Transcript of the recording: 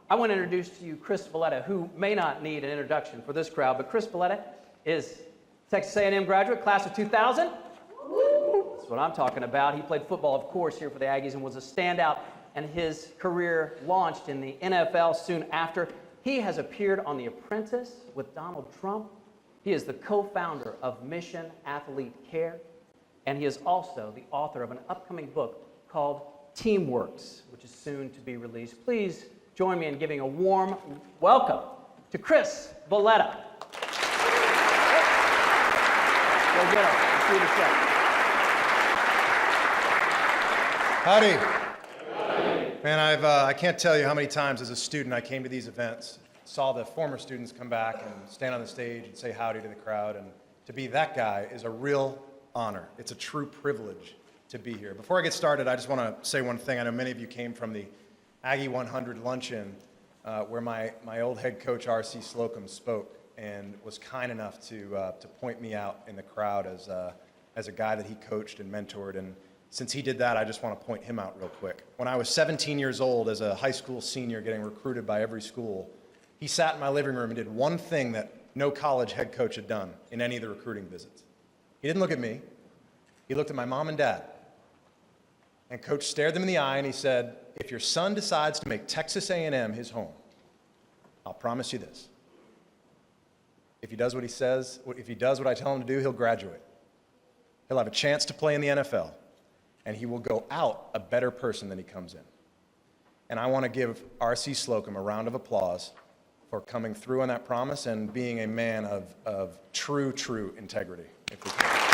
I want to introduce to you Chris Valletta, who may not need an introduction for this crowd, but Chris Valletta is Texas A&M graduate, class of 2000. That's what I'm talking about. He played football, of course, here for the Aggies and was a standout, and his career launched in the NFL soon after. He has appeared on The Apprentice with Donald Trump. He is the co-founder of Mission Athlete Care, and he is also the author of an upcoming book called Teamworks, which is soon to be released. Please join me in giving a warm welcome to Chris Valletta. Go get him. See you in a second. Howdy. Man, I can't tell you how many times as a student I came to these events, saw the former students come back and stand on the stage and say howdy to the crowd, and to be that guy is a real honor. It's a true privilege to be here. Before I get started, I just want to say one thing. I know many of you came from the Aggie 100 luncheon where my old head coach, R.C. Slocum, spoke and was kind enough to point me out in the crowd as a guy that he coached and mentored. And since he did that, I just want to point him out real quick. When I was 17 years old, as a high school senior getting recruited by every school, he sat in my living room and did one thing that no college head coach had done in any of the recruiting visits. He didn't look at me. He looked at my mom and dad. And Coach stared them in the eye and he said, if your son decides to make Texas A&M his home, I'll promise you this. If he does what he says, if he does what I tell him to do, he'll graduate. He'll have a chance to play in the NFL. And he will go out a better person than he comes in. And I want to give R.C. Slocum a round of applause for coming through on that promise and being a man of true integrity. If we can.